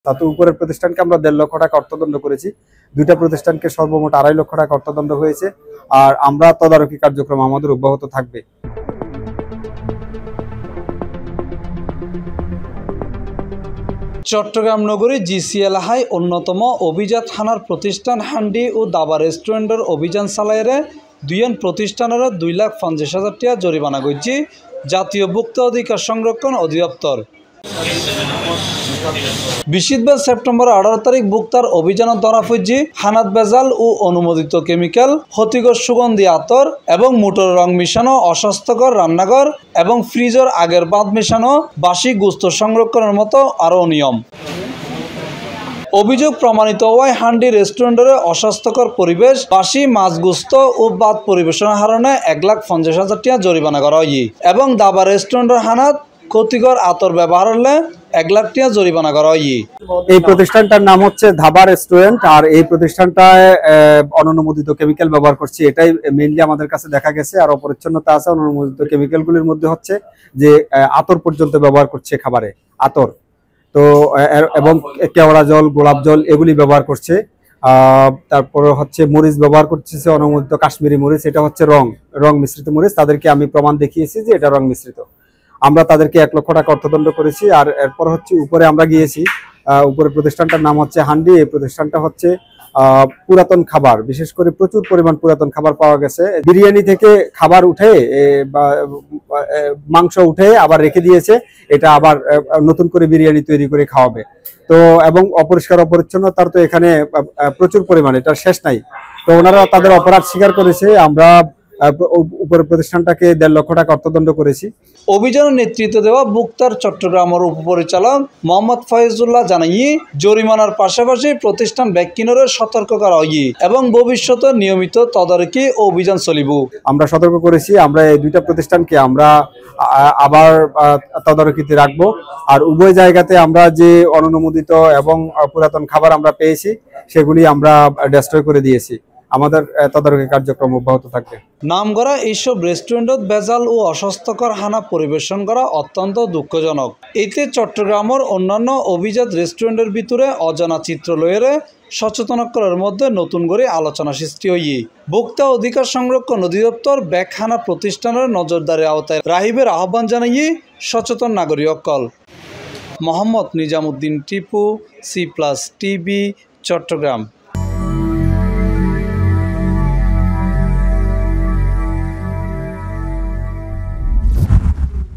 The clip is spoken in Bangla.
তাতে উপরের প্রতিষ্ঠানকে আমরা 1.5 লক্ষ টাকা অর্থদণ্ড করেছি, দুইটা প্রতিষ্ঠানকে সর্বমোট 2.5 লক্ষ টাকা অর্থদণ্ড হয়েছে। আর আমরা তদারকি কার্যক্রম আমাদের অব্যাহত থাকবে। চট্টগ্রাম নগরী জিসিএল হাই অন্যতম অভিজাত থানার প্রতিষ্ঠান হান্ডি ও দাবা রেস্টুরেন্টের অভিযান চালাইরে দুইজন প্রতিষ্ঠানের 2,50,000 টাকা জরিমানা করছে জাতীয় ভোক্তা অধিকার সংরক্ষণ অধিদপ্তর। বৃহস্পতিবার সেপ্টেম্বর 18 তারিখ ভোক্তার অভিযান ধরা পড়ছে হানাত ভেজাল ও অনুমোদিত কেমিক্যাল, ক্ষতিকর সুগন্ধি আতর এবং মোটর রং মিশানো, অস্বাস্থ্যকর রান্নাঘর এবং ফ্রিজের আগের বাদ মেশানো বাসি গোস্ত সংরক্ষণের মতো আরও অনিয়ম। অভিযোগ প্রমাণিত হওয়ায় হান্ডি রেস্টুরেন্টের অস্বাস্থ্যকর পরিবেশ, বাসি মাছ গোস্ত ও বাদ পরিবেশনের কারণে 1,50,000 টাকা জরিমানা করা হয় এবং দাবা রেস্টুরেন্টের হানাত ক্ষতিকর আতর ব্যবহার হলে 1 লাখ টাকা জরিমানা করা হয়। এই প্রতিষ্ঠানটার নাম হচ্ছে ধাবা রেস্টুরেন্ট, আর এই প্রতিষ্ঠানটায় অননুমোদিত কেমিক্যাল ব্যবহার করছে, এটাই মেইনলি আমাদের কাছে দেখা গেছে। আর অপরিচ্ছন্নতা আছে। অননুমোদিত কেমিক্যালগুলির মধ্যে হচ্ছে যে আতর পর্যন্ত ব্যবহার করছে খাবারে, আতর তো এবং কেওড়া জল, গোলাপ জল এগুলি ব্যবহার করছে। তারপরে হচ্ছে মরিচ ব্যবহার করতেছে, অনুমোদিত কাশ্মীরি মরিচ, এটা হচ্ছে রং মিশ্রিত মরিচ। তাদেরকে আমি প্রমাণ দেখিয়েছি যে এটা রং মিশ্রিত। আমরা তাদেরকে 1 লক্ষ টাকা অর্থদণ্ড করেছি। আর এরপর হচ্ছে উপরে আমরা গিয়েছি, উপরে প্রতিষ্ঠানটার নাম হচ্ছে হান্ডি। এই প্রতিষ্ঠানটা হচ্ছে পুরাতন খাবার, বিশেষ করে প্রচুর পরিমাণ পুরাতন খাবার পাওয়া গেছে। বিরিয়ানি থেকে খাবার উঠে মাংস উঠে আবার রেখে দিয়েছে, এটা আবার নতুন করে বিরিয়ানি তৈরি করে খাওয়াবে। তো এবং অপরিষ্কার অপরিচ্ছন্নতার তো এখানে প্রচুর পরিমাণ, এটা শেষ নাই। তো ওনারা তাদের অপরাধ স্বীকার করেছে। আমরা উপরের প্রতিষ্ঠানটাকে 1.5 লক্ষ টাকা অর্থদণ্ড করেছি। অভিযানের নেতৃত্ব দেওয়া ভোক্তার চট্টগ্রামের উপপরিচালক মোহাম্মদ ফয়েজুল্লাহ জানাই জরিমানার পাশাপাশি প্রতিষ্ঠান ব্যক্তিনরে সতর্ক করা হয় এবং ভবিষ্যতে নিয়মিত তদারকি ও অভিযান চলিব। আমরা সতর্ক করেছি, আমরা এই দুইটা প্রতিষ্ঠানকে আমরা আবার তদারকিতে রাখবো। আর উভয় জায়গাতে আমরা যে অননুমোদিত এবং পুরাতন খাবার আমরা পেয়েছি সেগুলি আমরা ডেস্ট্রয় করে দিয়েছি। আমাদের তদারকি কার্যক্রম অব্যাহত থাকবে। নামকরা এইসব রেস্টুরেন্টত ভেজাল ও অস্বাস্থ্যকর খানা পরিবেশন করা অত্যন্ত দুঃখজনক। এতে চট্টগ্রামের অন্যান্য অভিজাত রেস্টুরেন্টের ভিতরে অজানা চিত্র লয়েরে সচেতন করার মধ্যে নতুন করে আলোচনা সৃষ্টি হইয়ে ভোক্তা অধিকার সংরক্ষণ অধিদপ্তর ব্যাগখানা প্রতিষ্ঠানের নজরদারির আওতায় রাহিবের আহ্বান জানাইয়ে সচেতন নাগরিকসকল। Mohammad Nizamuddin Tipu, C+ TV, Chittagong.